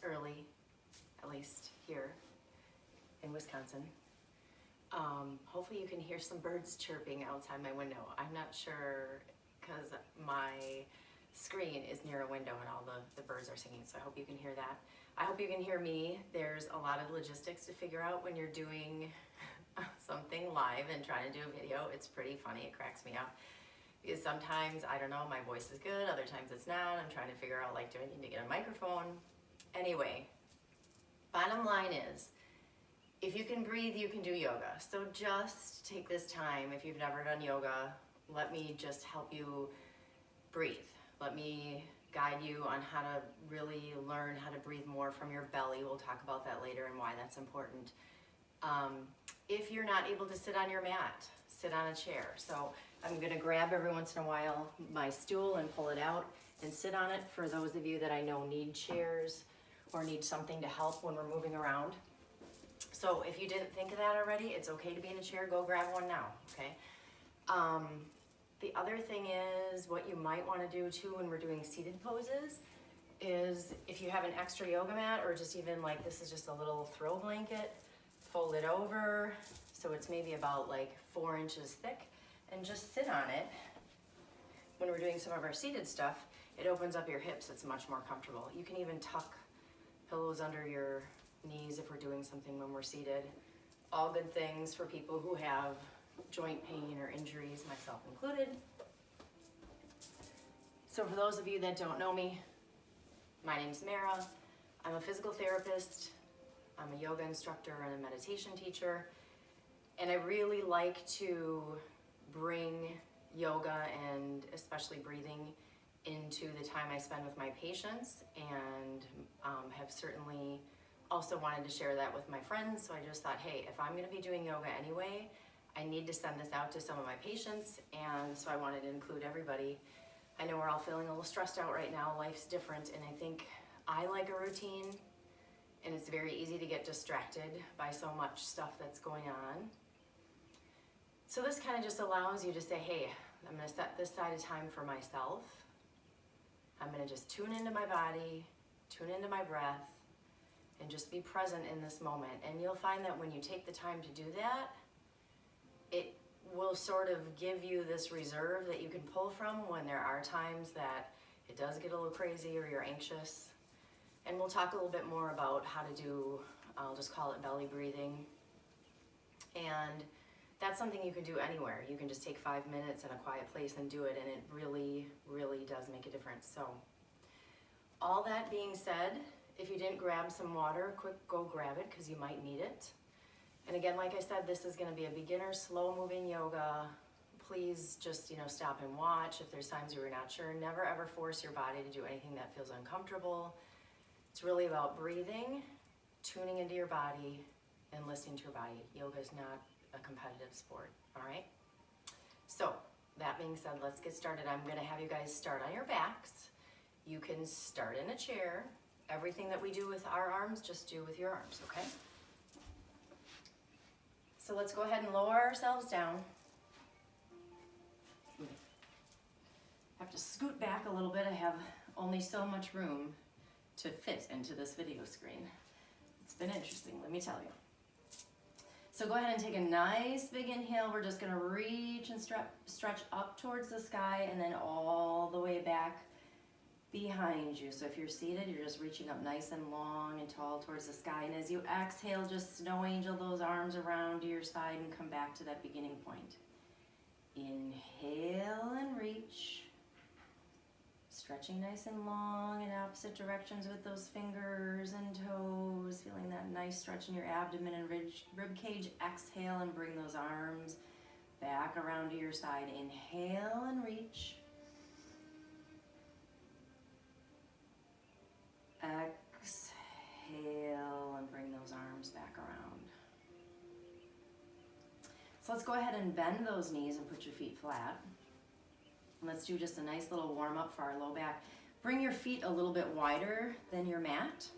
early, at least here in Wisconsin. Hopefully you can hear some birds chirping outside my window. I'm not sure because my screen is near a window and all the birds are singing, so I hope you can hear that. I hope you can hear me. There's a lot of logistics to figure out when you're doing something live and trying to do a video. It's pretty funny, it cracks me up. Because sometimes, I don't know, my voice is good, other times it's not. I'm trying to figure out, like, do I need to get a microphone? Anyway, bottom line is, if you can breathe, you can do yoga. So just take this time, if you've never done yoga, let me just help you breathe. Let me guide you on how to really learn how to breathe more from your belly. We'll talk about that later and why that's important. If you're not able to sit on your mat, sit on a chair. So I'm gonna grab every once in a while my stool and pull it out and sit on it for those of you that I know need chairs or need something to help when we're moving around. So if you didn't think of that already, it's okay to be in a chair, go grab one now, okay? The other thing is, what you might wanna do too when we're doing seated poses is if you have an extra yoga mat or just even like, this is just a little throw blanket, fold it over so it's maybe about like 4 inches thick and just sit on it. When we're doing some of our seated stuff, it opens up your hips, it's much more comfortable. You can even tuck pillows under your knees if we're doing something when we're seated. All good things for people who have joint pain or injuries, myself included. So for those of you that don't know me, my name's Mara. I'm a physical therapist, I'm a yoga instructor and a meditation teacher, and I really like to bring yoga and especially breathing into the time I spend with my patients, and have certainly also wanted to share that with my friends. So I just thought, hey, if I'm gonna be doing yoga anyway, I need to send this out to some of my patients, and so I wanted to include everybody. I know we're all feeling a little stressed out right now, life's different, and I think I like a routine, and it's very easy to get distracted by so much stuff that's going on. So this kind of just allows you to say, hey, I'm gonna set this side of time for myself. I'm gonna just tune into my body, tune into my breath, and just be present in this moment. And you'll find that when you take the time to do that, it will sort of give you this reserve that you can pull from when there are times that it does get a little crazy or you're anxious. And we'll talk a little bit more about how to do, I'll just call it belly breathing. And that's something you can do anywhere. You can just take 5 minutes in a quiet place and do it, and it really, really does make a difference. So all that being said, if you didn't grab some water, quick go grab it because you might need it. And again, like I said, this is gonna be a beginner, slow moving yoga. Please just, stop and watch if there's times you're not sure. Never ever force your body to do anything that feels uncomfortable. It's really about breathing, tuning into your body, and listening to your body. Yoga is not a competitive sport, all right? So, that being said, let's get started. I'm gonna have you guys start on your backs. You can start in a chair. Everything that we do with our arms, just do with your arms, okay? So let's go ahead and lower ourselves down. Have to scoot back a little bit. I have only so much room to fit into this video screen. It's been interesting, let me tell you. So go ahead and take a nice big inhale. We're just gonna reach and stretch up towards the sky and then all the way back behind you. So if you're seated, you're just reaching up nice and long and tall towards the sky. And as you exhale, just snow angel those arms around to your side and come back to that beginning point. Inhale and reach. Stretching nice and long in opposite directions with those fingers and toes. Feeling that nice stretch in your abdomen and rib cage. Exhale and bring those arms back around to your side. Inhale and reach. Exhale and bring those arms back around. So let's go ahead and bend those knees and put your feet flat. Let's do just a nice little warm up for our low back. Bring your feet a little bit wider than your mat.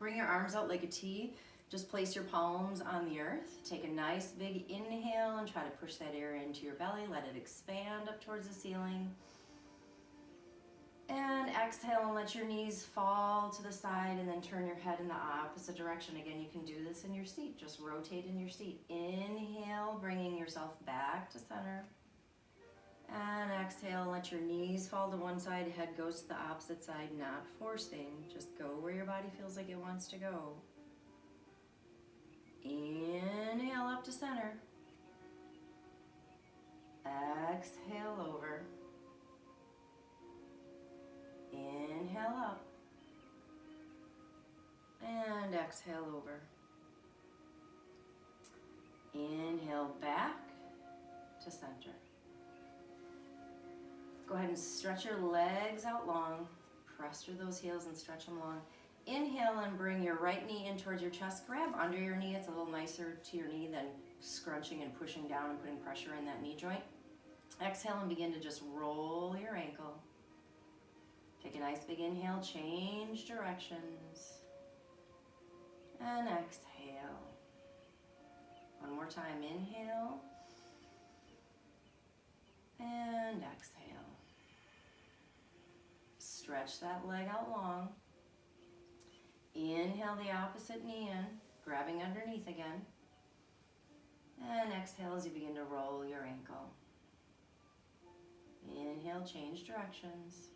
Bring your arms out like a T. Just place your palms on the earth. Take a nice big inhale and try to push that air into your belly. Let it expand up towards the ceiling. And exhale and let your knees fall to the side and then turn your head in the opposite direction. Again, you can do this in your seat. Just rotate in your seat. Inhale, bringing yourself back to center. And exhale, let your knees fall to one side, head goes to the opposite side, not forcing. Just go where your body feels like it wants to go. Inhale up to center. Exhale over. Inhale up. And exhale over. Inhale back to center. Go ahead and stretch your legs out long. Press through those heels and stretch them long. Inhale and bring your right knee in towards your chest. Grab under your knee. It's a little nicer to your knee than scrunching and pushing down and putting pressure in that knee joint. Exhale and begin to just roll your ankle. Take a nice big inhale, change directions. And exhale. One more time, inhale. And exhale. Stretch that leg out long. Inhale the opposite knee in, grabbing underneath again. And exhale as you begin to roll your ankle. Inhale, change directions.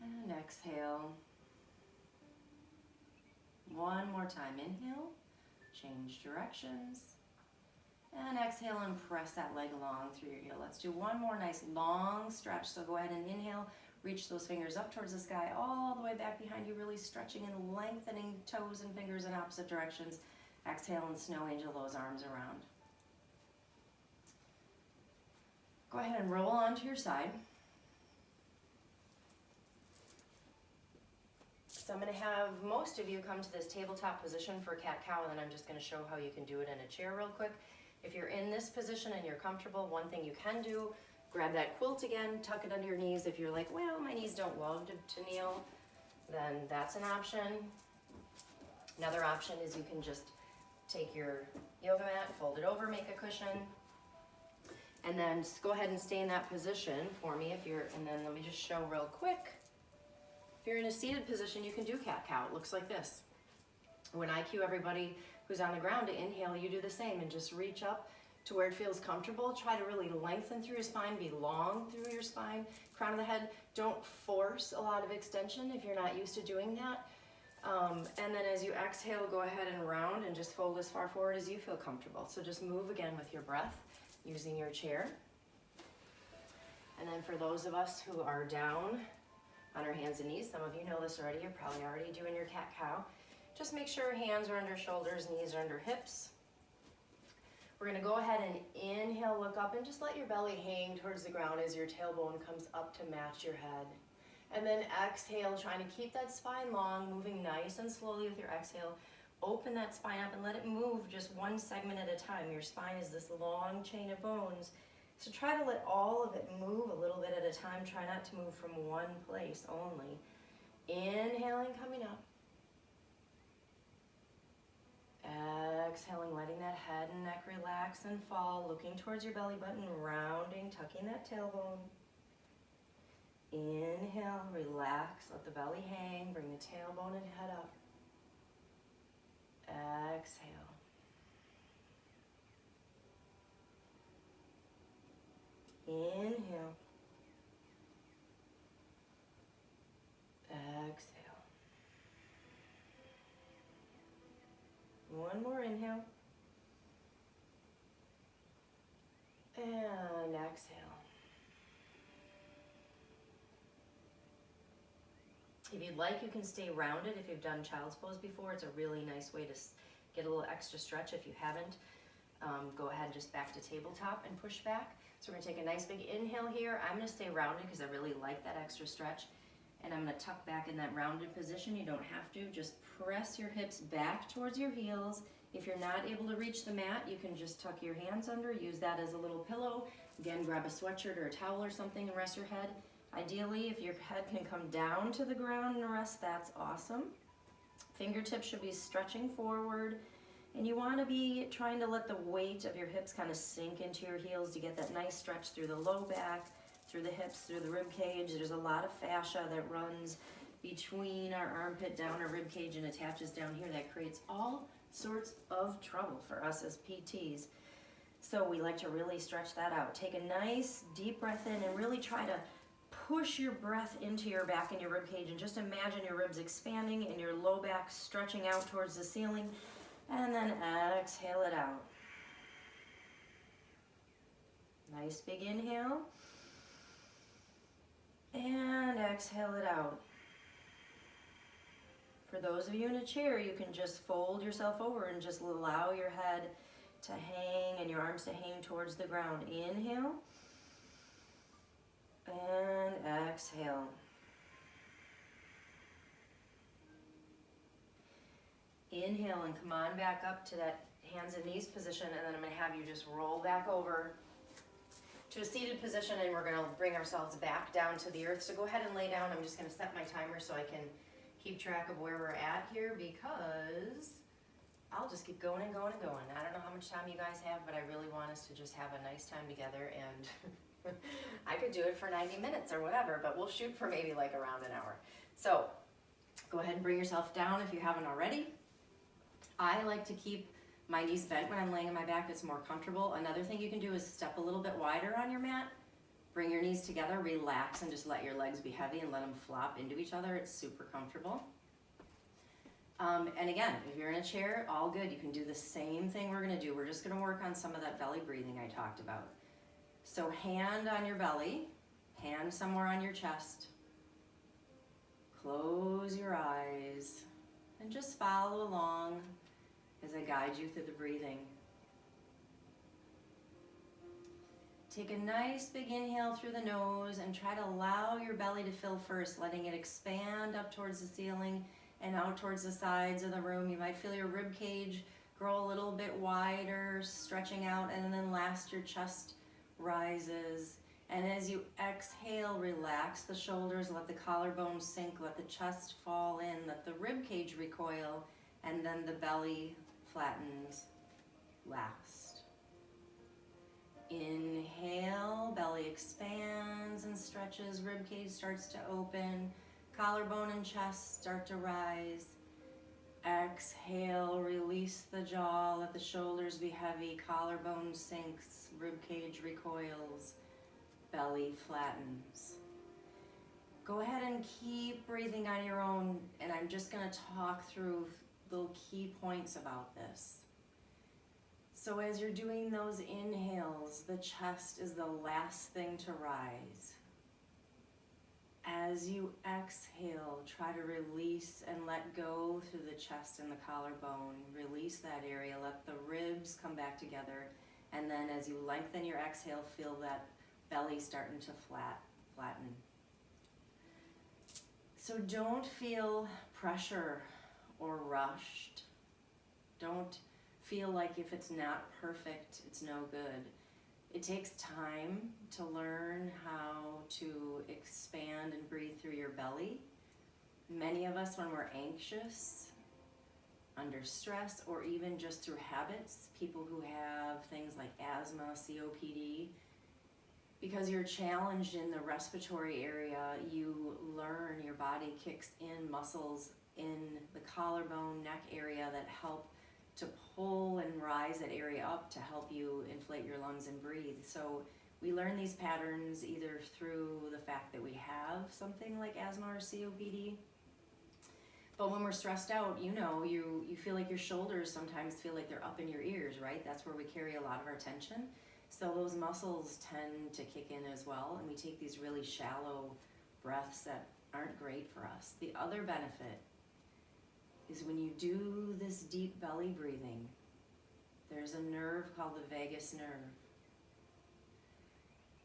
And exhale. One more time, inhale, change directions. And exhale and press that leg long through your heel. Let's do one more nice long stretch. So go ahead and inhale, reach those fingers up towards the sky, all the way back behind you, really stretching and lengthening toes and fingers in opposite directions. Exhale and snow angel those arms around. Go ahead and roll onto your side. So I'm going to have most of you come to this tabletop position for cat-cow, and then I'm just going to show how you can do it in a chair real quick. If you're in this position and you're comfortable, one thing you can do, grab that quilt again, tuck it under your knees. If you're like, well, my knees don't love to kneel, then that's an option. Another option is you can just take your yoga mat, fold it over, make a cushion, and then just go ahead and stay in that position for me. And then let me just show real quick. If you're in a seated position, you can do cat-cow. It looks like this. When I cue everybody who's on the ground to inhale, you do the same and just reach up to where it feels comfortable. Try to really lengthen through your spine, be long through your spine, crown of the head. Don't force a lot of extension if you're not used to doing that. And then as you exhale, go ahead and round and just fold as far forward as you feel comfortable. So just move again with your breath using your chair. And then for those of us who are down on our hands and knees, some of you know this already, you're probably already doing your cat-cow. Just make sure hands are under shoulders, knees are under hips. We're going to go ahead and inhale, look up, and just let your belly hang towards the ground as your tailbone comes up to match your head. And then exhale, trying to keep that spine long, moving nice and slowly with your exhale. Open that spine up and let it move just one segment at a time. Your spine is this long chain of bones. So try to let all of it move a little bit at a time. Try not to move from one place only. Inhaling, coming up. Exhaling, letting that head and neck relax and fall, looking towards your belly button, rounding, tucking that tailbone. Inhale, relax, let the belly hang, bring the tailbone and head up. Exhale. Inhale. Exhale. One more inhale. And exhale. If you'd like, you can stay rounded. If you've done child's pose before, it's a really nice way to get a little extra stretch. If you haven't, go ahead and just back to tabletop and push back. So we're gonna take a nice big inhale here. I'm gonna stay rounded because I really like that extra stretch. And I'm gonna tuck back in that rounded position. You don't have to, just press your hips back towards your heels. If you're not able to reach the mat, you can just tuck your hands under, use that as a little pillow. Again, grab a sweatshirt or a towel or something and rest your head. Ideally, if your head can come down to the ground and rest, that's awesome. Fingertips should be stretching forward. And you want to be trying to let the weight of your hips kind of sink into your heels to get that nice stretch through the low back, through the hips, through the rib cage. There's a lot of fascia that runs between our armpit down our rib cage and attaches down here. That creates all sorts of trouble for us as PTs. So we like to really stretch that out. Take a nice deep breath in and really try to push your breath into your back and your rib cage, and just imagine your ribs expanding and your low back stretching out towards the ceiling, and then exhale it out. Nice big inhale, and exhale it out. For those of you in a chair, you can just fold yourself over and just allow your head to hang and your arms to hang towards the ground. Inhale and exhale. Inhale and come on back up to that hands and knees position, and then I'm going to have you just roll back over to a seated position, and we're going to bring ourselves back down to the earth. So go ahead and lay down. I'm just going to set my timer so I can keep track of where we're at here, because I'll just keep going and going and going. I don't know how much time you guys have, but I really want us to just have a nice time together, and I could do it for 90 minutes or whatever, but we'll shoot for maybe like around an hour. So go ahead and bring yourself down if you haven't already. I like to keep my knees bent when I'm laying on my back. It's more comfortable. Another thing you can do is step a little bit wider on your mat. Bring your knees together, relax, and just let your legs be heavy and let them flop into each other. It's super comfortable. And again, if you're in a chair, all good. You can do the same thing we're going to do. We're just going to work on some of that belly breathing I talked about. So hand on your belly, hand somewhere on your chest. Close your eyes and just follow along as I guide you through the breathing. Take a nice big inhale through the nose and try to allow your belly to fill first, letting it expand up towards the ceiling and out towards the sides of the room. You might feel your rib cage grow a little bit wider, stretching out, and then last your chest rises. And as you exhale, relax the shoulders, let the collarbone sink, let the chest fall in, let the rib cage recoil, and then the belly flattens last. Inhale, belly expands and stretches, rib cage starts to open, collarbone and chest start to rise. Exhale, release the jaw, let the shoulders be heavy, collarbone sinks, rib cage recoils, belly flattens. Go ahead and keep breathing on your own, and I'm just going to talk through the key points about this. So as you're doing those inhales, the chest is the last thing to rise. As you exhale, try to release and let go through the chest and the collarbone. Release that area, let the ribs come back together, and then as you lengthen your exhale, feel that belly starting to flatten. So don't feel pressure or rushed. Don't feel like if it's not perfect, it's no good. It takes time to learn how to expand and breathe through your belly. Many of us, when we're anxious, under stress, or even just through habits, people who have things like asthma, COPD, because you're challenged in the respiratory area, you learn your body kicks in muscles in the collarbone, neck area that help to pull and rise that area up to help you inflate your lungs and breathe. So we learn these patterns either through the fact that we have something like asthma or COPD, but when we're stressed out, you feel like your shoulders sometimes feel like they're up in your ears, right? That's where we carry a lot of our tension. So those muscles tend to kick in as well, and we take these really shallow breaths that aren't great for us. The other benefit is when you do this deep belly breathing, there's a nerve called the vagus nerve.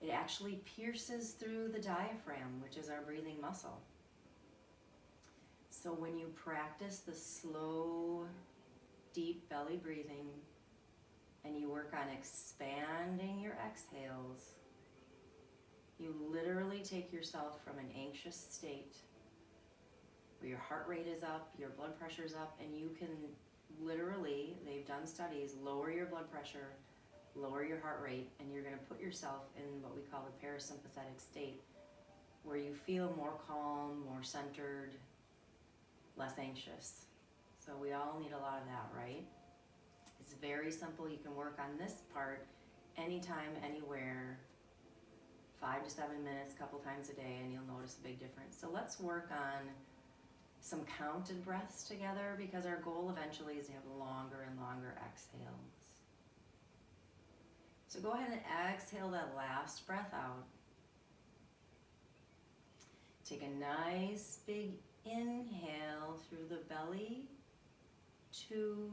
It actually pierces through the diaphragm, which is our breathing muscle. So when you practice the slow, deep belly breathing, and you work on expanding your exhales, you literally take yourself from an anxious state where your heart rate is up, your blood pressure is up, and you can literally, they've done studies, lower your blood pressure, lower your heart rate, and you're going to put yourself in what we call the parasympathetic state, where you feel more calm, more centered, less anxious. So we all need a lot of that, right? It's very simple. You can work on this part anytime, anywhere, 5 to 7 minutes, a couple times a day, and you'll notice a big difference. So let's work on some counted breaths together, because our goal eventually is to have longer and longer exhales. So go ahead and exhale that last breath out. Take a nice big inhale through the belly. 2,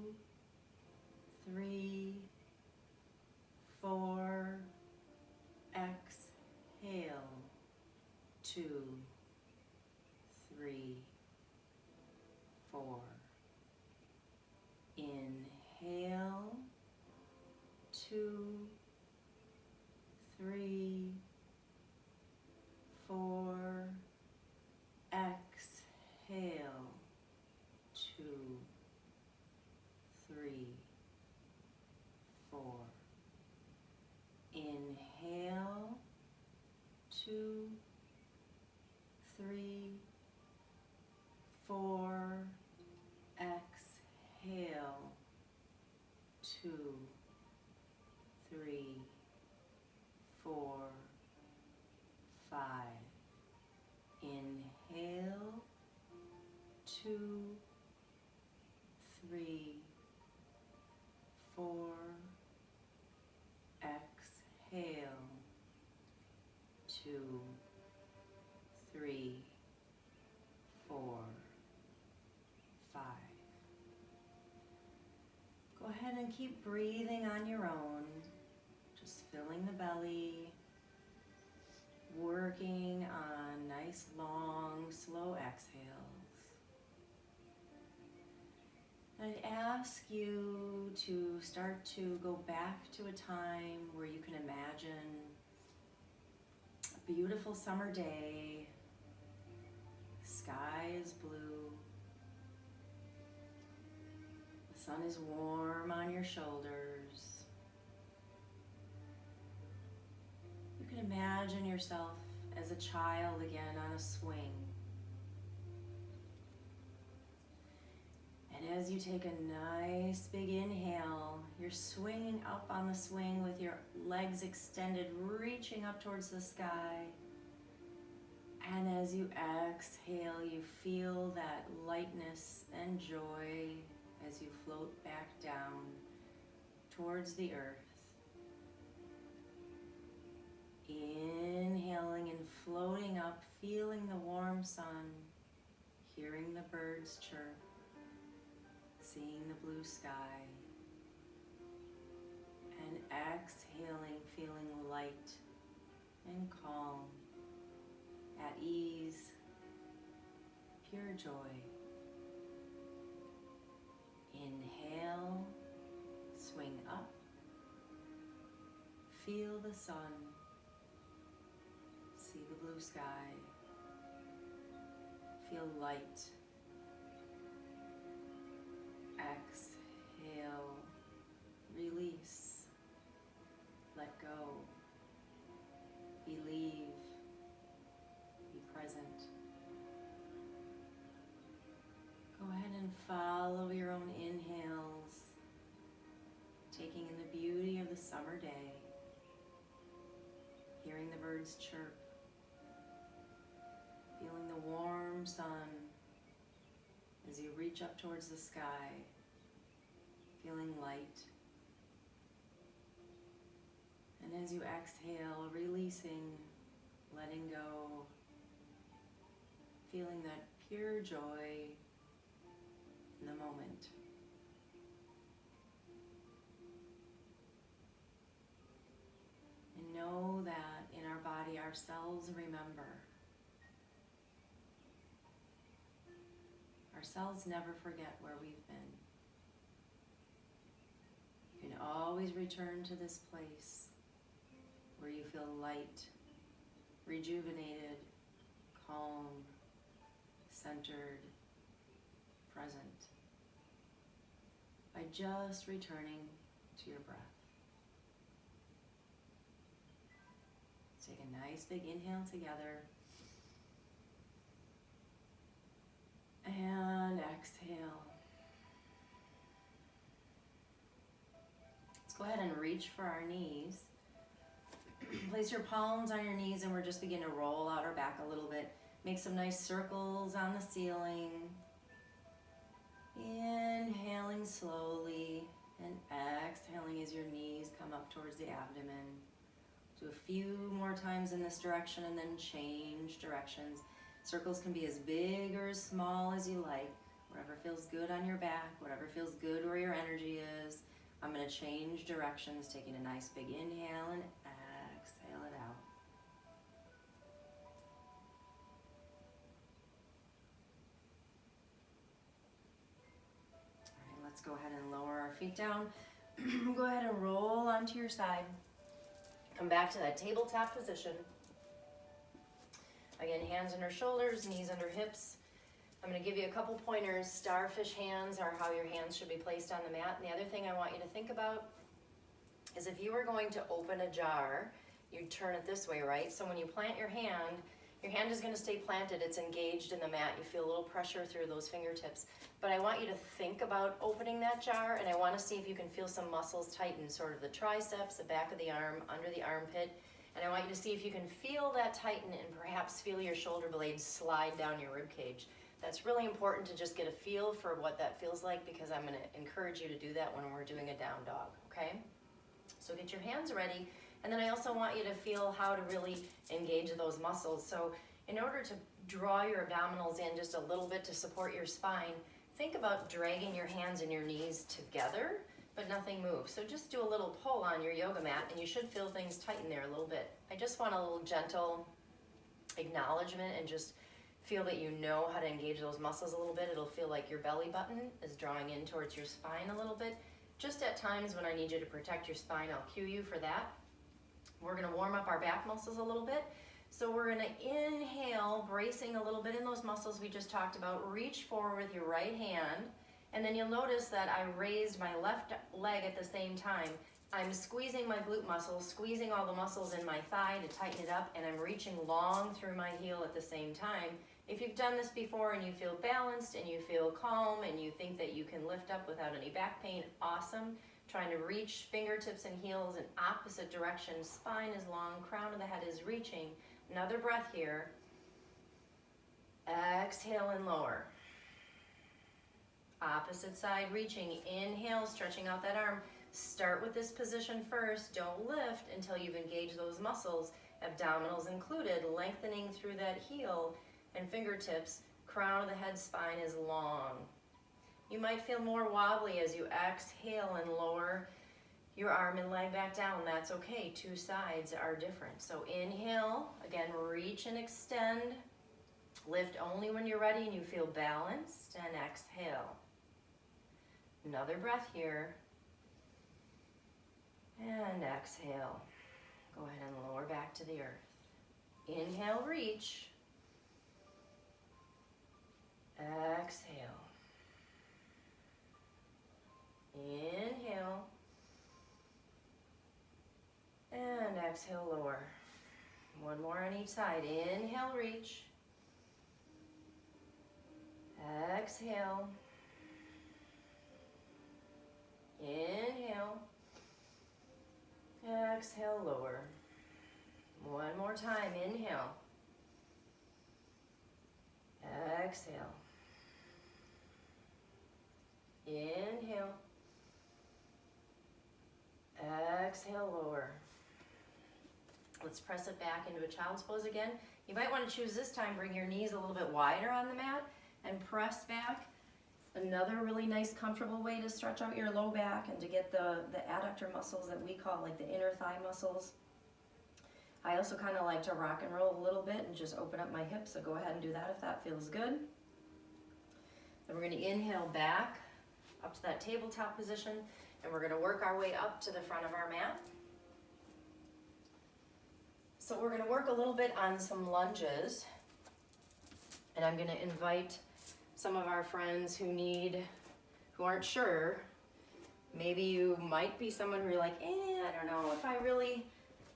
3, 4. Exhale. 2, 3, 4. Inhale. 2, 3, 4. Exhale. 2, 3, 4. Inhale. 2, 3, 4. Exhale. 2, 3, 4, 5. Inhale. 2, 3, 4. Exhale. 2, 3, 4, 5. Go ahead and keep breathing on your own, just filling the belly, working on nice, long, slow exhales. I'd ask you to start to go back to a time where you can imagine a beautiful summer day, the sky is blue, the sun is warm on your shoulders. You can imagine yourself as a child again on a swing. And as you take a nice big inhale, you're swinging up on the swing with your legs extended, reaching up towards the sky. And as you exhale, you feel that lightness and joy as you float back down towards the earth. Inhaling and floating up, feeling the warm sun, hearing the birds chirp, seeing the blue sky, and exhaling, feeling light and calm, at ease, pure joy. Inhale, swing up, feel the sun, see the blue sky, feel light. Exhale, release, let go, believe, be present. Go ahead and follow your own inhales, taking in the beauty of the summer day, hearing the birds chirp, feeling the warm sun as you reach up towards the sky, feeling light. And as you exhale, releasing, letting go, feeling that pure joy in the moment. And know that in our body, our cells remember. Our cells never forget where we've been. You can always return to this place where you feel light, rejuvenated, calm, centered, present, by just returning to your breath. nice big inhale together. And exhale. Let's go ahead and reach for our knees. Place your palms on your knees and we're just beginning to roll out our back a little bit. Make some nice circles on the ceiling. Inhaling slowly and exhaling as your knees come up towards the abdomen. Do a few more times in this direction and then change directions. Circles can be as big or as small as you like. Whatever feels good on your back, whatever feels good where your energy is. I'm going to change directions, taking a nice big inhale and exhale it out. All right, let's go ahead and lower our feet down. Go ahead and roll onto your side. Come back to that tabletop position. Again, hands under shoulders, knees under hips. I'm going to give you a couple pointers. Starfish hands are how your hands should be placed on the mat. And the other thing I want you to think about is if you were going to open a jar, you'd turn it this way, right? So when you plant your hand is going to stay planted. It's engaged in the mat. You feel a little pressure through those fingertips. But I want you to think about opening that jar, and I want to see if you can feel some muscles tighten, sort of the triceps, the back of the arm, under the armpit. And I want you to see if you can feel that tighten and perhaps feel your shoulder blades slide down your rib cage. That's really important to just get a feel for what that feels like, because I'm going to encourage you to do that when we're doing a down dog, okay? So get your hands ready, and then I also want you to feel how to really engage those muscles. So in order to draw your abdominals in just a little bit to support your spine, think about dragging your hands and your knees together, but nothing moves. So just do a little pull on your yoga mat, and you should feel things tighten there a little bit. I just want a little gentle acknowledgement and just feel that you know how to engage those muscles a little bit. It'll feel like your belly button is drawing in towards your spine a little bit. Just at times when I need you to protect your spine, I'll cue you for that. We're gonna warm up our back muscles a little bit. So we're gonna inhale, bracing a little bit in those muscles we just talked about. Reach forward with your right hand, and then you'll notice that I raised my left leg at the same time. I'm squeezing my glute muscles, squeezing all the muscles in my thigh to tighten it up, and I'm reaching long through my heel at the same time. If you've done this before and you feel balanced and you feel calm and you think that you can lift up without any back pain, awesome. Trying to reach fingertips and heels in opposite directions. Spine is long, crown of the head is reaching. Another breath here. Exhale and lower. Opposite side reaching. Inhale, stretching out that arm. Start with this position first. Don't lift until you've engaged those muscles, abdominals included, lengthening through that heel and fingertips. Crown of the head, spine is long. You might feel more wobbly as you exhale and lower your arm and leg back down. That's okay. Two sides are different. So inhale, again, reach and extend. Lift only when you're ready and you feel balanced, and exhale. Another breath here. And exhale. Go ahead and lower back to the earth. Inhale, reach. Exhale. Inhale. And exhale, lower. One more on each side. Inhale, reach. Exhale. Inhale. Exhale, lower. One more time. Inhale. Exhale. Inhale. Exhale, lower. Let's press it back into a child's pose again. You might want to choose this time, bring your knees a little bit wider on the mat and press back. Another really nice, comfortable way to stretch out your low back and to get the adductor muscles that we call like the inner thigh muscles. I also kind of like to rock and roll a little bit and just open up my hips, so go ahead and do that if that feels good. Then we're going to inhale back up to that tabletop position, and we're going to work our way up to the front of our mat. So we're going to work a little bit on some lunges, and I'm going to invite some of our friends who aren't sure. Maybe you might be someone who you're like, I don't know if I really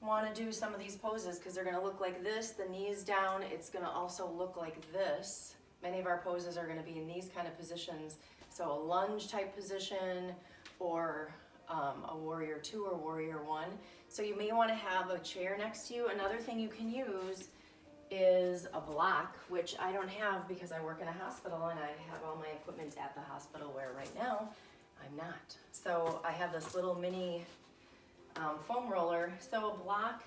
want to do some of these poses because they're going to look like this, the knees down. It's going to also look like this. Many of our poses are going to be in these kind of positions. So a lunge type position, or a warrior 2 or warrior 1. So you may want to have a chair next to you. Another thing you can use is a block, which I don't have because I work in a hospital and I have all my equipment at the hospital, where right now I'm not. So I have this little mini foam roller. So a block,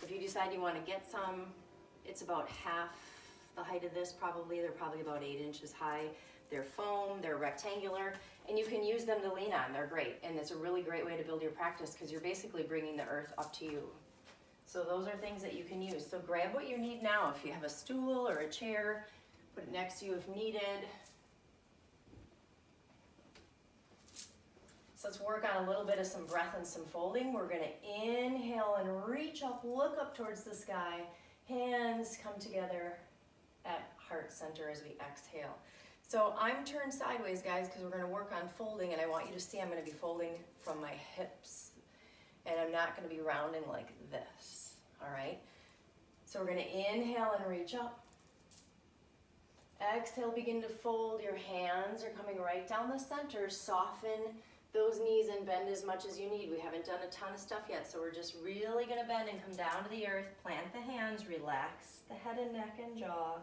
if you decide you want to get some, it's about half the height of this probably. They're probably about 8 inches high. They're foam, they're rectangular, and you can use them to lean on. They're great, and it's a really great way to build your practice because you're basically bringing the earth up to you. So those are things that you can use. So grab what you need now. If you have a stool or a chair, put it next to you if needed. So let's work on a little bit of some breath and some folding. We're going to inhale and reach up, look up towards the sky. Hands come together at heart center as we exhale. So I'm turned sideways, guys, because we're going to work on folding, and I want you to see I'm going to be folding from my hips, and I'm not going to be rounding like this, all right? So we're going to inhale and reach up. Exhale, begin to fold. Your hands are coming right down the center. Soften those knees and bend as much as you need. We haven't done a ton of stuff yet, so we're just really going to bend and come down to the earth. Plant the hands, relax the head and neck and jaw.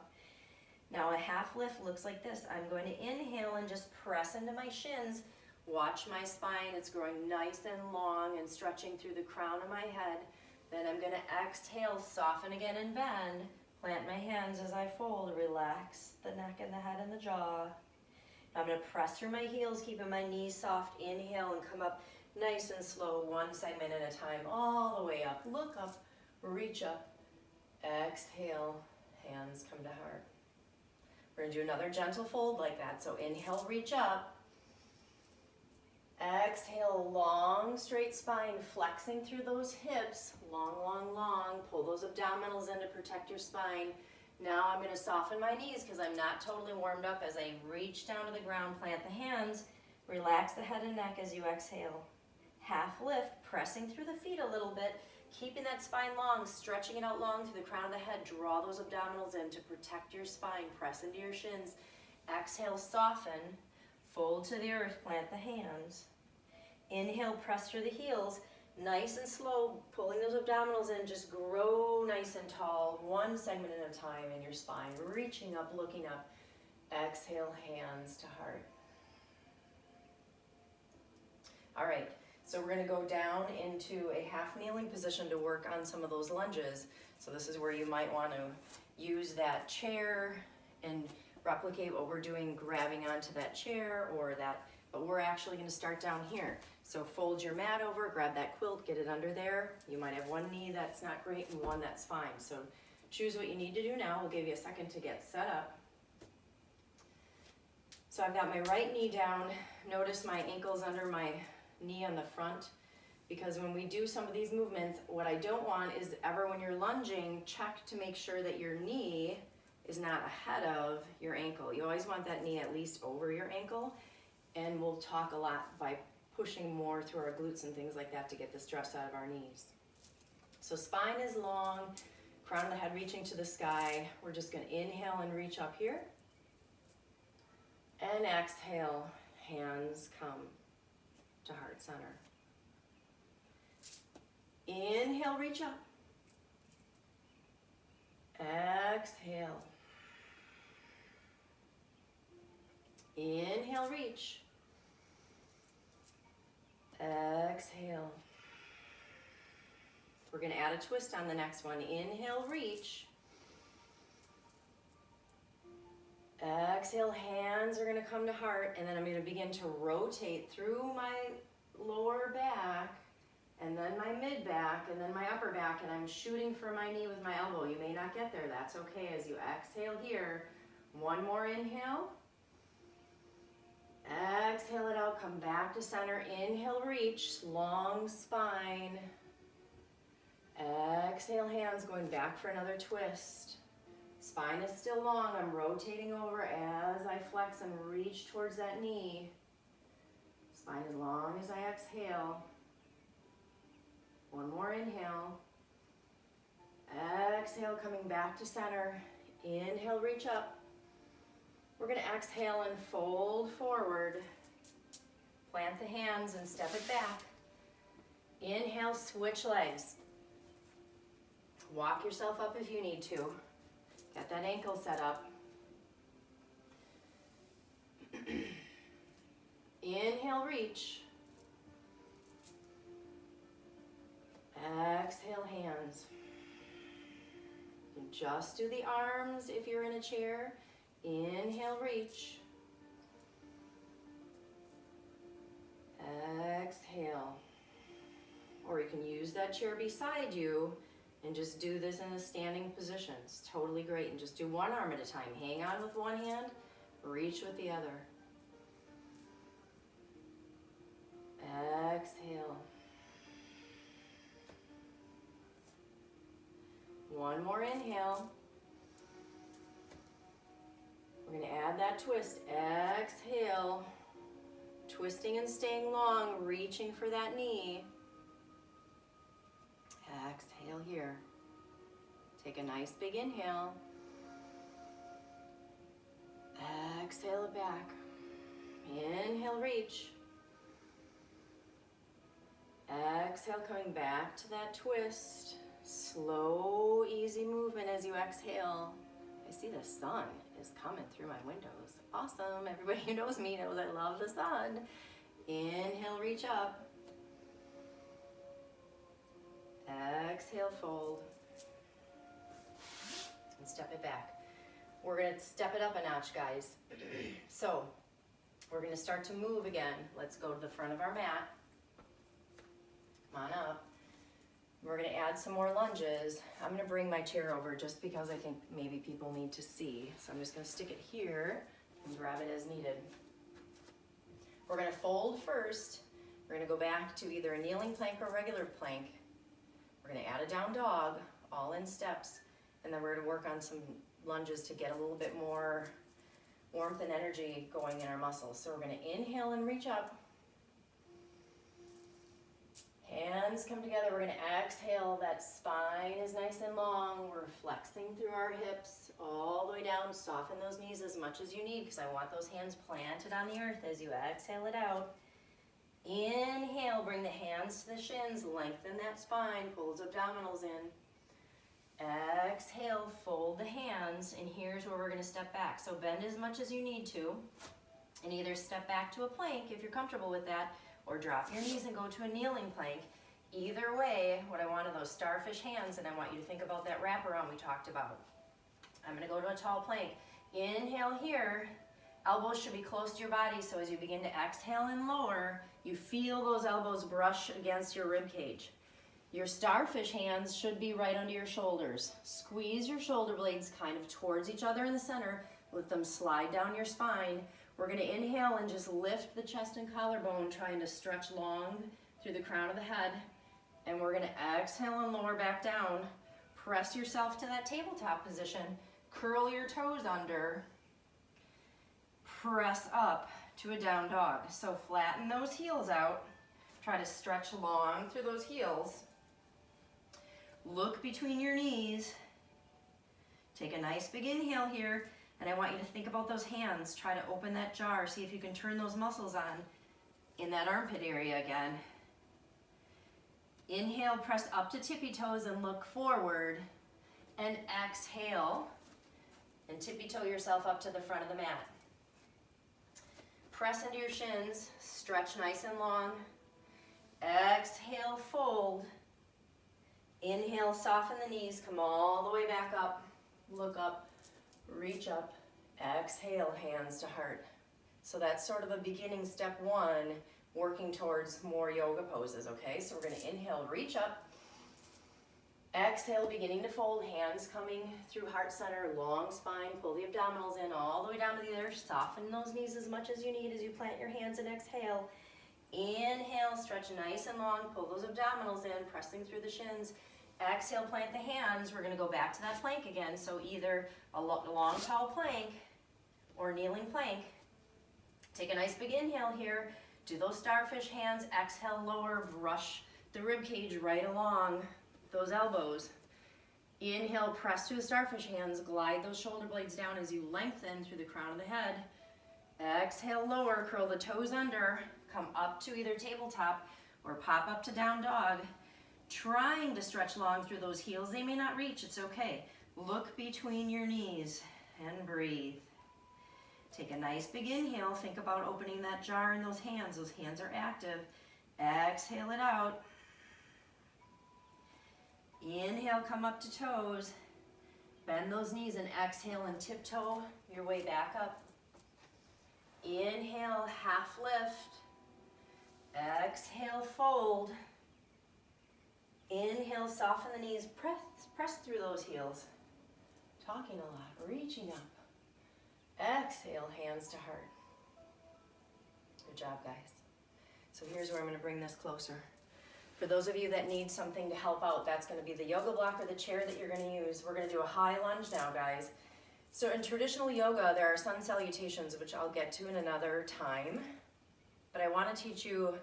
Now a half lift looks like this. I'm going to inhale and just press into my shins. Watch my spine. It's growing nice and long and stretching through the crown of my head. Then I'm going to exhale, soften again and bend. Plant my hands as I fold. Relax the neck and the head and the jaw. Now I'm going to press through my heels, keeping my knees soft. Inhale and come up nice and slow, one segment at a time, all the way up. Look up, reach up. Exhale, hands come to heart. We're going to do another gentle fold like that. So inhale, reach up. Exhale, long, straight spine, flexing through those hips. Long, long, long. Pull those abdominals in to protect your spine. Now I'm going to soften my knees because I'm not totally warmed up as I reach down to the ground. Plant the hands. Relax the head and neck as you exhale. Half lift, pressing through the feet a little bit. Keeping that spine long, stretching it out long through the crown of the head. Draw those abdominals in to protect your spine. Press into your shins. Exhale, soften. Fold to the earth, plant the hands. Inhale, press through the heels. Nice and slow, pulling those abdominals in. Just grow nice and tall, one segment at a time in your spine. Reaching up, looking up. Exhale, hands to heart. All right. So we're going to go down into a half kneeling position to work on some of those lunges. So this is where you might want to use that chair and replicate what we're doing, grabbing onto that chair or that, but we're actually going to start down here. So fold your mat over, grab that quilt, get it under there. You might have one knee that's not great and one that's fine. So choose what you need to do now. We'll give you a second to get set up. So I've got my right knee down. Notice my ankles under my knee on the front, because when we do some of these movements, what I don't want is ever when you're lunging, check to make sure that your knee is not ahead of your ankle. You always want that knee at least over your ankle, and we'll talk a lot by pushing more through our glutes and things like that to get the stress out of our knees. So spine is long, crown of the head reaching to the sky. We're just going to inhale and reach up here, and exhale, hands come to heart center. Inhale, reach up. Exhale. Inhale, reach. Exhale. We're going to add a twist on the next one. Inhale, reach. Exhale, hands are going to come to heart, and then I'm going to begin to rotate through my lower back, and then my mid back, and then my upper back, and I'm shooting for my knee with my elbow. You may not get there. That's okay. As you exhale here, one more inhale. Exhale it out. Come back to center. Inhale, reach. Long spine. Exhale, hands going back for another twist. Spine is still long. I'm rotating over as I flex and reach towards that knee. Spine as long as I exhale. One more inhale. Exhale, coming back to center. Inhale, reach up. We're gonna exhale and fold forward. Plant the hands and step it back. Inhale, switch legs. Walk yourself up if you need to. Get that ankle set up. Inhale, reach. Exhale, hands. And just do the arms if you're in a chair. Inhale, reach. Exhale. Or you can use that chair beside you and just do this in a standing position. It's totally great. And just do one arm at a time. Hang on with one hand, reach with the other. Exhale. One more inhale. We're going to add that twist. Exhale. Twisting and staying long, reaching for that knee. Exhale here. Take a nice big inhale. Exhale it back. Inhale, reach. Exhale, coming back to that twist. Slow, easy movement as you exhale. I see the sun is coming through my windows. Awesome. Everybody who knows me knows I love the sun. Inhale, reach up. Exhale, fold. And step it back. We're going to step it up a notch, guys. So we're going to start to move again. Let's go to the front of our mat. Come on up. We're going to add some more lunges. I'm going to bring my chair over just because I think maybe people need to see. So I'm just going to stick it here and grab it as needed. We're going to fold first. We're going to go back to either a kneeling plank or regular plank. We're going to add a down dog, all in steps. And then we're going to work on some lunges to get a little bit more warmth and energy going in our muscles. So we're going to inhale and reach up. Hands come together. We're going to exhale. That spine is nice and long. We're flexing through our hips all the way down. Soften those knees as much as you need because I want those hands planted on the earth as you exhale it out. Inhale, bring the hands to the shins. Lengthen that spine. Pull those abdominals in. Exhale, fold the hands. And here's where we're going to step back. So bend as much as you need to. And either step back to a plank if you're comfortable with that, or drop your knees and go to a kneeling plank. Either way, what I want are those starfish hands, and I want you to think about that wraparound we talked about. I'm gonna go to a tall plank. Inhale here, elbows should be close to your body, so as you begin to exhale and lower, you feel those elbows brush against your rib cage. Your starfish hands should be right under your shoulders. Squeeze your shoulder blades kind of towards each other in the center. Let them slide down your spine. We're going to inhale and just lift the chest and collarbone, trying to stretch long through the crown of the head. And we're going to exhale and lower back down. Press yourself to that tabletop position. Curl your toes under. Press up to a down dog. So flatten those heels out. Try to stretch long through those heels. Look between your knees. Take a nice big inhale here. And I want you to think about those hands. Try to open that jar. See if you can turn those muscles on in that armpit area again. Inhale, press up to tippy toes and look forward. And exhale and tippy toe yourself up to the front of the mat. Press into your shins. Stretch nice and long. Exhale, fold. Inhale, soften the knees. Come all the way back up. Look up. Reach up, exhale, hands to heart. So that's sort of a beginning step one, working towards more yoga poses, okay? So we're gonna inhale, reach up. Exhale, beginning to fold, hands coming through heart center, long spine, pull the abdominals in all the way down to the earth. Soften those knees as much as you need as you plant your hands and exhale. Inhale, stretch nice and long, pull those abdominals in, pressing through the shins. Exhale, plant the hands. We're going to go back to that plank again. So either a long, tall plank or kneeling plank. Take a nice big inhale here. Do those starfish hands. Exhale, lower, brush the rib cage right along those elbows. Inhale, press through the starfish hands, glide those shoulder blades down as you lengthen through the crown of the head. Exhale, lower, curl the toes under, come up to either tabletop or pop up to down dog. Trying to stretch long through those heels. They may not reach, it's okay. Look between your knees and breathe. Take a nice big inhale, think about opening that jar in those hands. Those hands are active. Exhale it out. Inhale, come up to toes. Bend those knees and exhale and tiptoe your way back up. Inhale, half lift. Exhale, fold. Inhale, soften the knees, press through those heels. Talking a lot, reaching up. Exhale, hands to heart. Good job, guys. So here's where I'm gonna bring this closer. For those of you that need something to help out, that's gonna be the yoga block or the chair that you're gonna use. We're gonna do a high lunge now, guys. So in traditional yoga, there are sun salutations, which I'll get to in another time. But I wanna teach you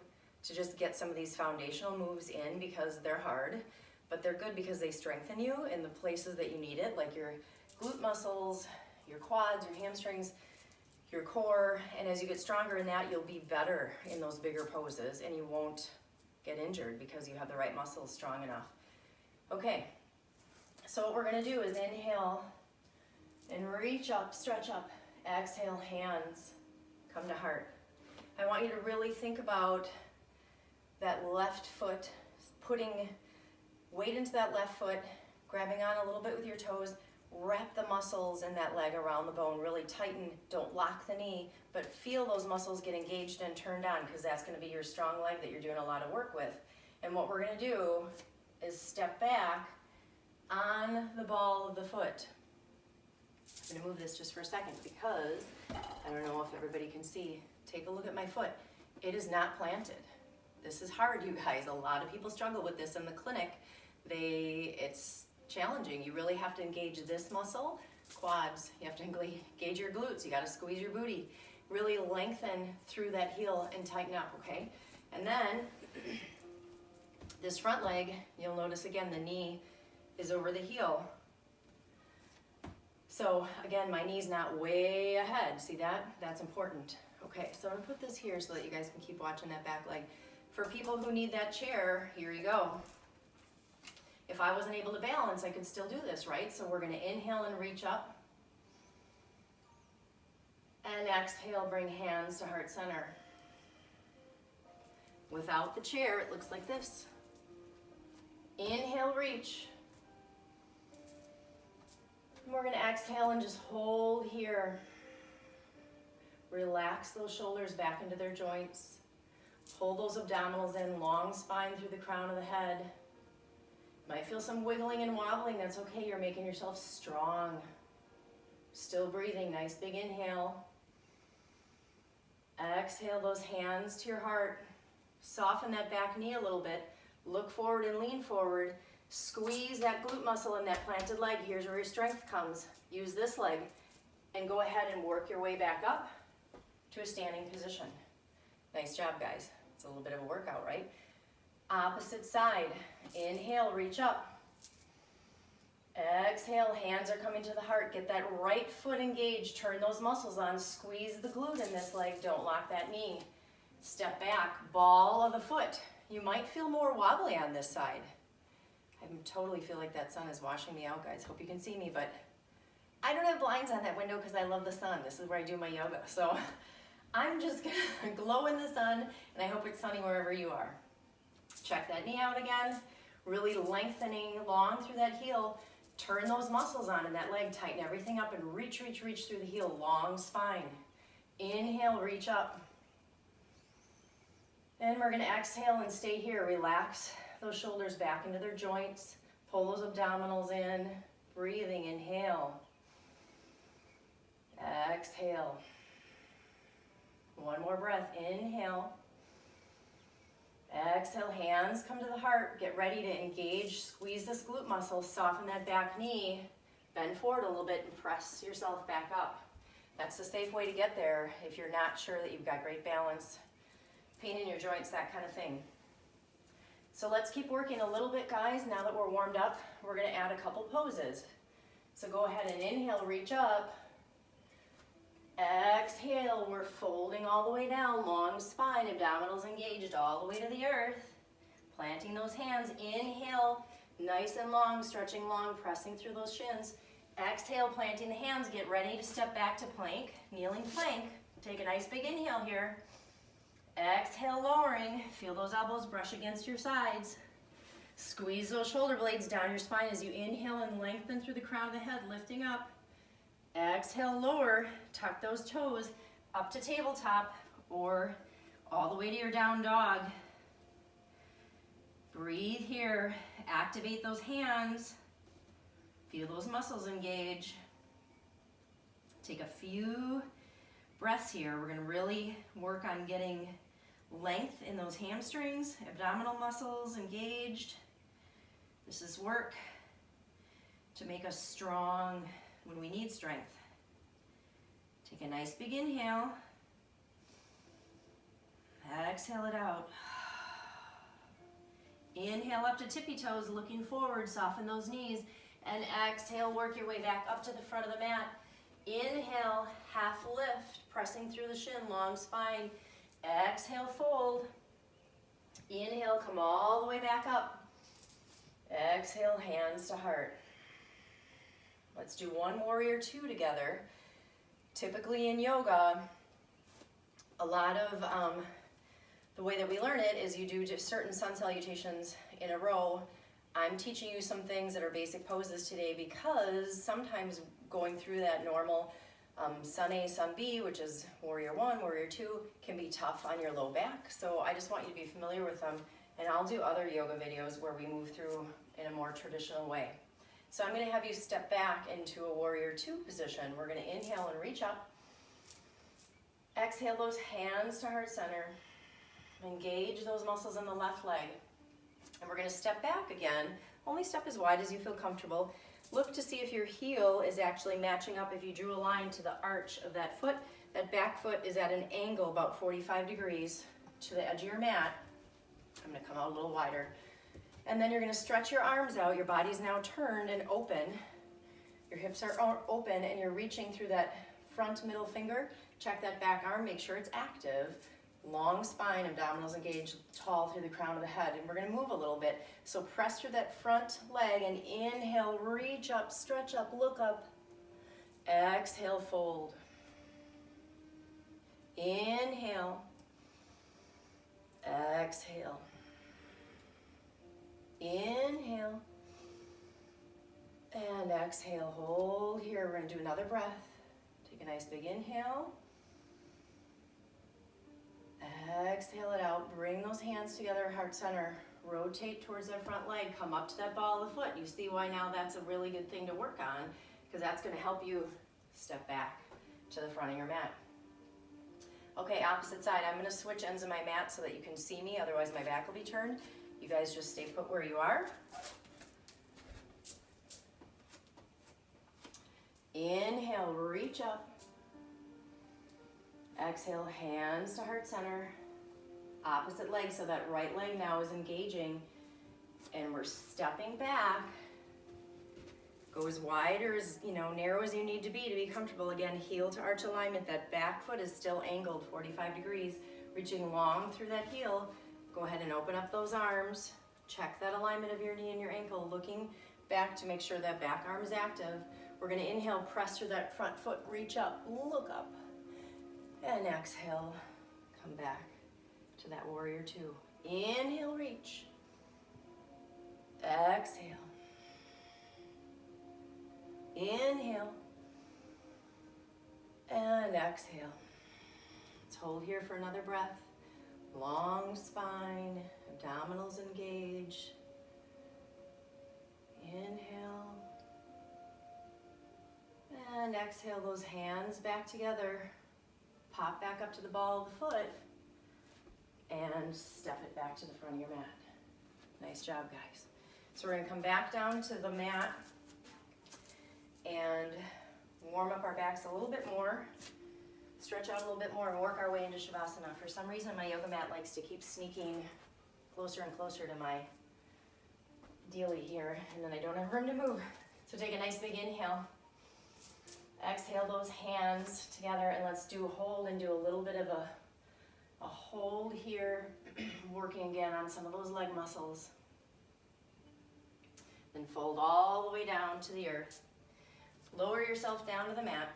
to just get some of these foundational moves in because they're hard, but they're good because they strengthen you in the places that you need it, like your glute muscles, your quads, your hamstrings, your core, and as you get stronger in that, you'll be better in those bigger poses and you won't get injured because you have the right muscles strong enough. Okay, so what we're gonna do is inhale and reach up, stretch up. Exhale, hands come to heart. I want you to really think about that left foot, putting weight into that left foot, grabbing on a little bit with your toes, wrap the muscles in that leg around the bone, really tighten, don't lock the knee, but feel those muscles get engaged and turned on because that's gonna be your strong leg that you're doing a lot of work with. And what we're gonna do is step back on the ball of the foot. I'm gonna move this just for a second because I don't know if everybody can see. Take a look at my foot. It is not planted. This is hard, you guys. A lot of people struggle with this in the clinic. It's challenging. You really have to engage this muscle, quads. You have to engage your glutes. You got to squeeze your booty. Really lengthen through that heel and tighten up, okay? And then this front leg, you'll notice again the knee is over the heel. So again, my knee's not way ahead. See that? That's important. Okay, so I'm gonna put this here so that you guys can keep watching that back leg. For people who need that chair, here you go. If I wasn't able to balance, I could still do this, right? So we're gonna inhale and reach up. And exhale, bring hands to heart center. Without the chair, it looks like this. Inhale, reach. And we're gonna exhale and just hold here. Relax those shoulders back into their joints. Hold those abdominals in, long spine through the crown of the head. Might feel some wiggling and wobbling, that's okay, you're making yourself strong. Still breathing, nice big inhale. Exhale those hands to your heart. Soften that back knee a little bit. Look forward and lean forward. Squeeze that glute muscle in that planted leg. Here's where your strength comes. Use this leg and go ahead and work your way back up to a standing position. Nice job, guys. It's a little bit of a workout, right? Opposite side. Inhale, reach up. Exhale, hands are coming to the heart. Get that right foot engaged. Turn those muscles on. Squeeze the glute in this leg. Don't lock that knee. Step back. Ball of the foot. You might feel more wobbly on this side. I totally feel like that sun is washing me out, guys. Hope you can see me, but I don't have blinds on that window because I love the sun. This is where I do my yoga. So I'm just gonna glow in the sun, and I hope it's sunny wherever you are. Check that knee out again. Really lengthening long through that heel. Turn those muscles on in that leg. Tighten everything up and reach, reach, reach through the heel. Long spine. Inhale, reach up. And we're gonna exhale and stay here. Relax those shoulders back into their joints. Pull those abdominals in. Breathing, inhale. Exhale. One more breath. Inhale. Exhale, hands come to the heart. Get ready to engage. Squeeze this glute muscle. Soften that back knee. Bend forward a little bit and press yourself back up. That's the safe way to get there if you're not sure that you've got great balance, pain in your joints, that kind of thing. So let's keep working a little bit, guys. Now that we're warmed up, we're gonna add a couple poses. So go ahead and inhale, reach up. Exhale, we're folding all the way down, long spine, abdominals engaged all the way to the earth. Planting those hands, inhale, nice and long, stretching long, pressing through those shins. Exhale, planting the hands, get ready to step back to plank, kneeling plank. Take a nice big inhale here. Exhale, lowering, feel those elbows brush against your sides. Squeeze those shoulder blades down your spine as you inhale and lengthen through the crown of the head, lifting up. Exhale, lower, tuck those toes up to tabletop or all the way to your down dog. Breathe here, activate those hands. Feel those muscles engage. Take a few breaths here. We're gonna really work on getting length in those hamstrings, abdominal muscles engaged. This is work to make us strong when we need strength. Take a nice big inhale. Exhale it out. Inhale up to tippy toes, looking forward, soften those knees. And exhale, work your way back up to the front of the mat. Inhale, half lift, pressing through the shin, long spine. Exhale, fold. Inhale, come all the way back up. Exhale, hands to heart. Let's do one warrior two together. Typically in yoga, a lot of the way that we learn it is you do just certain sun salutations in a row. I'm teaching you some things that are basic poses today because sometimes going through that normal sun A, sun B, which is warrior one, warrior two, can be tough on your low back. So I just want you to be familiar with them. And I'll do other yoga videos where we move through in a more traditional way. So I'm gonna have you step back into a warrior two position. We're gonna inhale and reach up. Exhale those hands to heart center. Engage those muscles in the left leg. And we're gonna step back again. Only step as wide as you feel comfortable. Look to see if your heel is actually matching up. If you drew a line to the arch of that foot, that back foot is at an angle about 45 degrees to the edge of your mat. I'm gonna come out a little wider. And then you're gonna stretch your arms out. Your body's now turned and open. Your hips are open and you're reaching through that front middle finger. Check that back arm, make sure it's active. Long spine, abdominals engaged, tall through the crown of the head. And we're gonna move a little bit. So press through that front leg and inhale, reach up, stretch up, look up. Exhale, fold. Inhale. Exhale. Inhale. And exhale, hold here. We're gonna do another breath. Take a nice big inhale. Exhale it out, bring those hands together, heart center. Rotate towards that front leg, come up to that ball of the foot. You see why now that's a really good thing to work on, because that's gonna help you step back to the front of your mat. Okay, opposite side. I'm gonna switch ends of my mat so that you can see me, otherwise my back will be turned. You guys just stay put where you are. Inhale, reach up. Exhale, hands to heart center. Opposite leg, so that right leg now is engaging. And we're stepping back. Go as wide or as narrow as you need to be comfortable. Again, heel to arch alignment. That back foot is still angled 45 degrees. Reaching long through that heel. Go ahead and open up those arms. Check that alignment of your knee and your ankle. Looking back to make sure that back arm is active. We're gonna inhale, press through that front foot, reach up, look up. And exhale, come back to that warrior two. Inhale, reach. Exhale. Inhale. And exhale. Let's hold here for another breath. Long spine, abdominals engaged. Inhale. And exhale those hands back together. Pop back up to the ball of the foot and step it back to the front of your mat. Nice job, guys. So we're gonna come back down to the mat and warm up our backs a little bit more, stretch out a little bit more and work our way into Shavasana. For some reason, my yoga mat likes to keep sneaking closer and closer to my dealie here, and then I don't have room to move. So take a nice big inhale. Exhale those hands together, and let's do hold and do a little bit of a hold here, working again on some of those leg muscles. Then fold all the way down to the earth. Lower yourself down to the mat.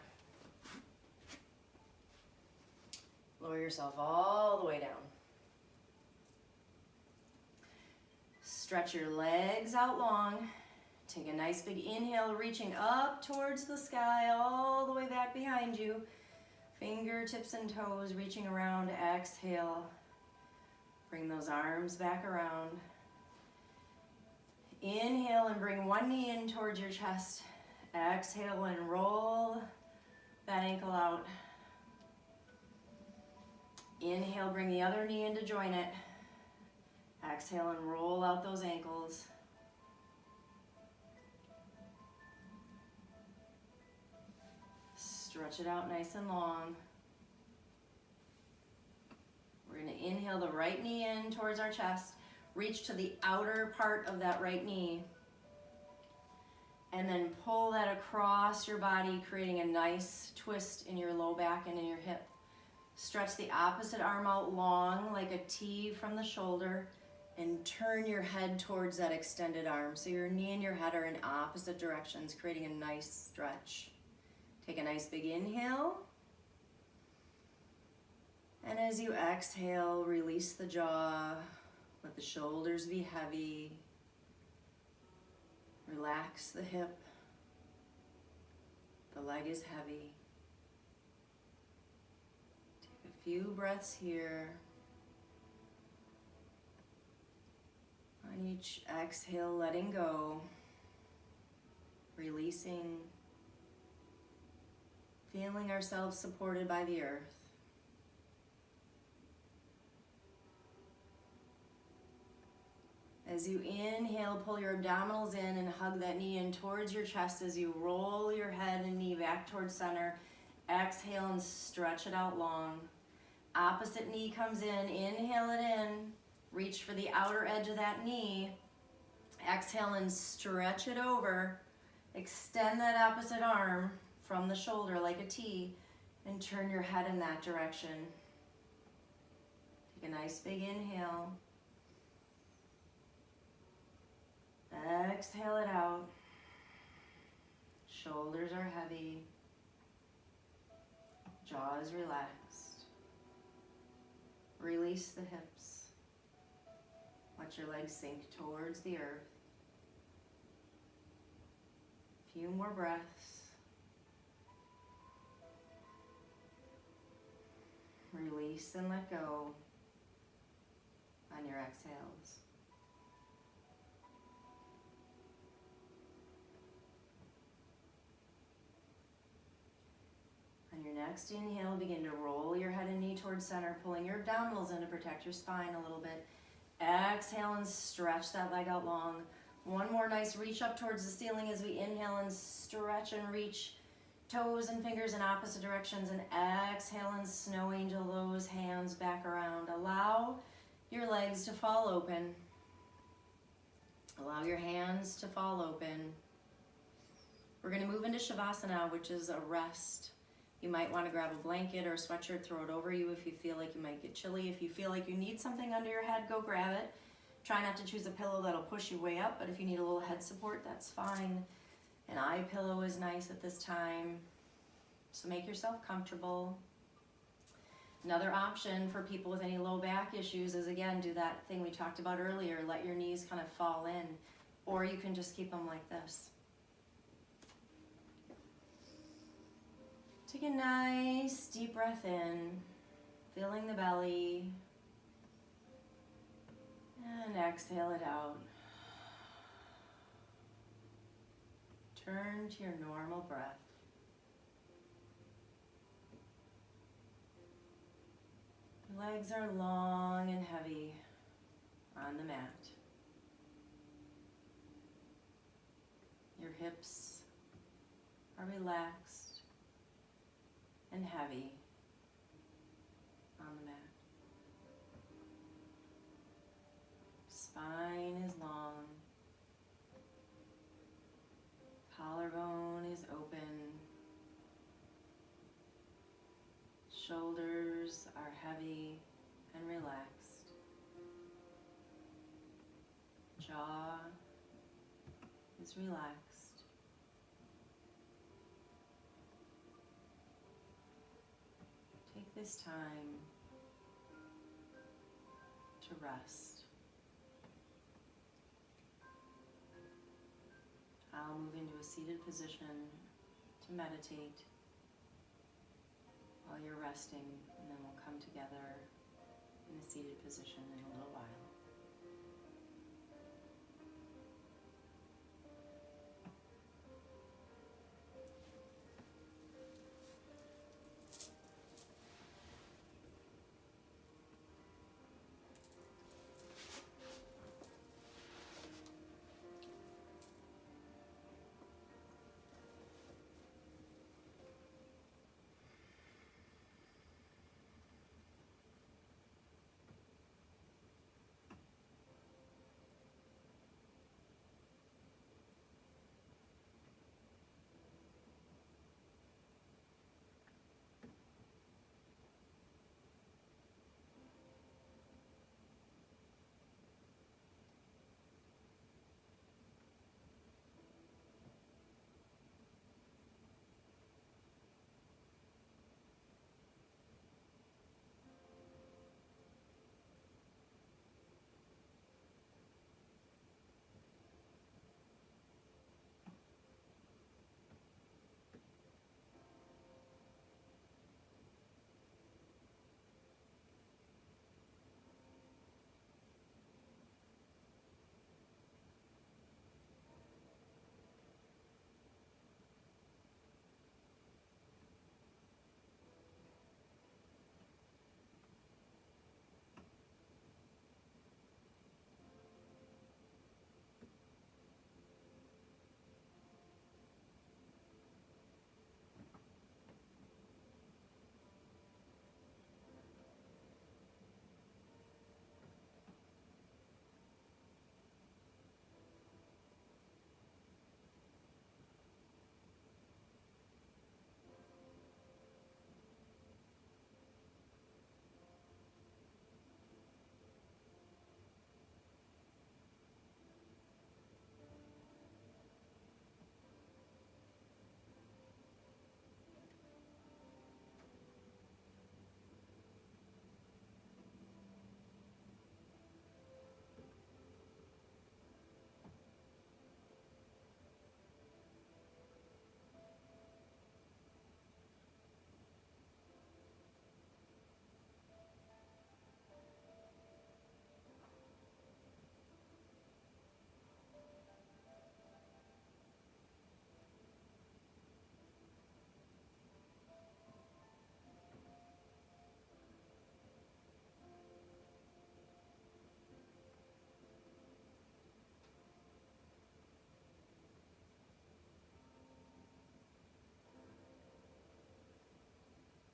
Lower yourself all the way down. Stretch your legs out long. Take a nice big inhale, reaching up towards the sky, all the way back behind you. Fingertips and toes reaching around. Exhale. Bring those arms back around. Inhale and bring one knee in towards your chest. Exhale and roll that ankle out. Inhale, bring the other knee in to join it. Exhale and roll out those ankles. Stretch it out nice and long. We're going to inhale the right knee in towards our chest. Reach to the outer part of that right knee. And then pull that across your body, creating a nice twist in your low back and in your hip. Stretch the opposite arm out long like a T from the shoulder, and turn your head towards that extended arm. So your knee and your head are in opposite directions, creating a nice stretch. Take a nice big inhale. And as you exhale, release the jaw. Let the shoulders be heavy. Relax the hip. The leg is heavy. Take a few breaths here. On each exhale, letting go, releasing, feeling ourselves supported by the earth. As you inhale, pull your abdominals in and hug that knee in towards your chest as you roll your head and knee back towards center. Exhale and stretch it out long. Opposite knee comes in, inhale it in. Reach for the outer edge of that knee. Exhale and stretch it over. Extend that opposite arm from the shoulder like a T and turn your head in that direction. Take a nice big inhale. Exhale it out. Shoulders are heavy. Jaw is relaxed. Release the hips. Let your legs sink towards the earth. A few more breaths. Release and let go on your exhales. On your next inhale, begin to roll your head and knee towards center, pulling your abdominals in to protect your spine a little bit. Exhale and stretch that leg out long. One more nice reach up towards the ceiling as we inhale and stretch and reach toes and fingers in opposite directions, and exhale and snow angel those hands back around. Allow your legs to fall open. Allow your hands to fall open. We're going to move into Shavasana, which is a rest. You might want to grab a blanket or a sweatshirt, throw it over you if you feel like you might get chilly. If you feel like you need something under your head, go grab it. Try not to choose a pillow that'll push you way up, but if you need a little head support, that's fine. An eye pillow is nice at this time. So make yourself comfortable. Another option for people with any low back issues is, again, do that thing we talked about earlier. Let your knees kind of fall in, or you can just keep them like this. Take a nice deep breath in, filling the belly, and exhale it out. Turn to your normal breath. Legs are long and heavy on the mat. Your hips are relaxed and heavy on the mat. Spine is long. Collarbone is open. Shoulders are heavy and relaxed. Jaw is relaxed. Take this time to rest. I'll move into a seated position to meditate while you're resting, and then we'll come together in a seated position in a little while.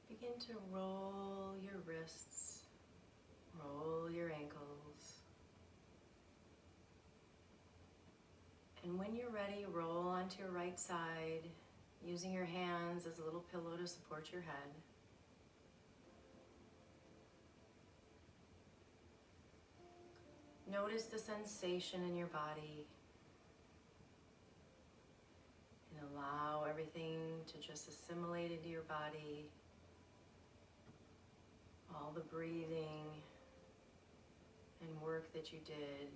Begin to roll your wrists, roll your ankles. And when you're ready, roll onto your right side, using your hands as a little pillow to support your head. Notice the sensation in your body and allow everything to just assimilate into your body. All the breathing and work that you did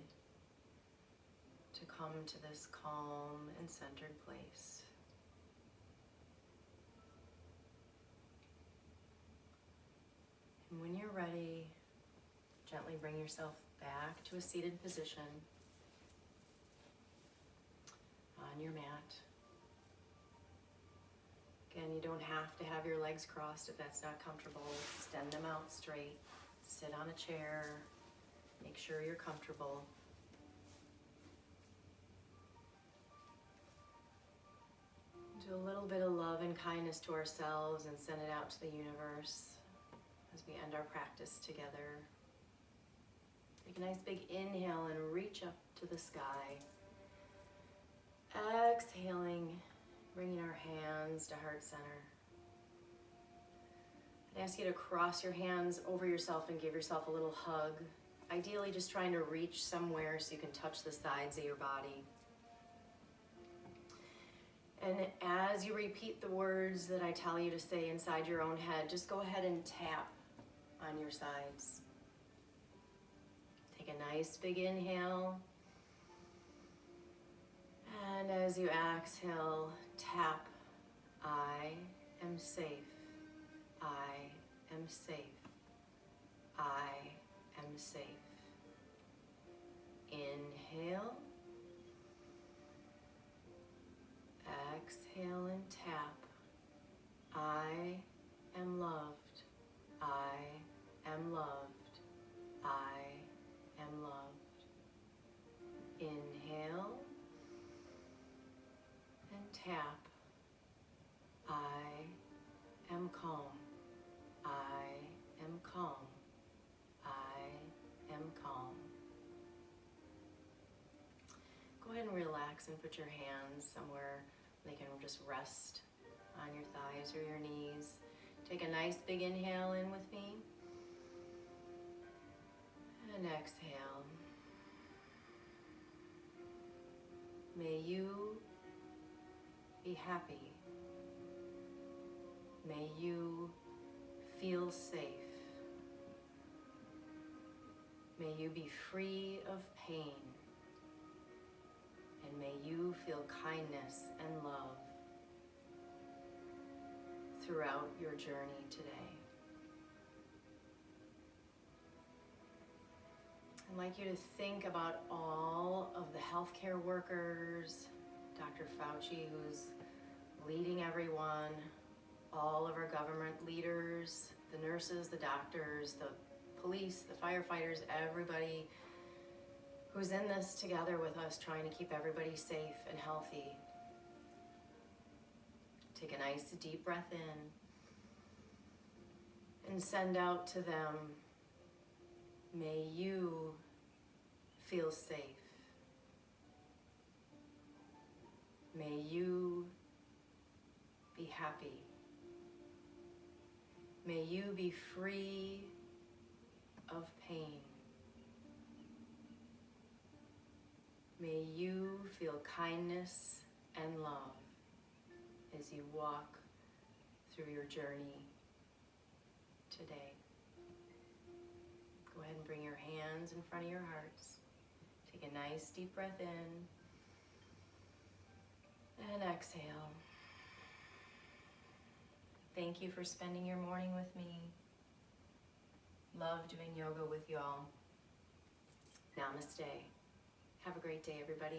to come to this calm and centered place. And when you're ready, gently bring yourself back to a seated position on your mat. Again, you don't have to have your legs crossed if that's not comfortable. Extend them out straight. Sit on a chair. Make sure you're comfortable. Do a little bit of love and kindness to ourselves and send it out to the universe as we end our practice together. Take a nice big inhale and reach up to the sky. Exhaling, bringing our hands to heart center. I'd ask you to cross your hands over yourself and give yourself a little hug. Ideally, just trying to reach somewhere so you can touch the sides of your body. And as you repeat the words that I tell you to say inside your own head, just go ahead and tap on your sides. Take a nice big inhale. And as you exhale, tap, I am safe. I am safe. I am safe. Inhale. Exhale and tap. I am loved. I am loved. I am loved. Inhale and tap. I am calm. I am calm. I am calm. Go ahead and relax and put your hands somewhere they can just rest on your thighs or your knees. Take a nice big inhale in with me. And exhale. May you be happy. May you feel safe. May you be free of pain. And may you feel kindness and love throughout your journey today. I'd like you to think about all of the healthcare workers, Dr. Fauci, who's leading everyone, all of our government leaders, the nurses, the doctors, the police, the firefighters, everybody who's in this together with us, trying to keep everybody safe and healthy. Take a nice deep breath in and send out to them, may you feel safe. May you be happy. May you be free of pain. May you feel kindness and love as you walk through your journey today. Go ahead and bring your hands in front of your hearts. Take a nice deep breath in and exhale. Thank you for spending your morning with me. Love doing yoga with y'all. Namaste. Have a great day, everybody.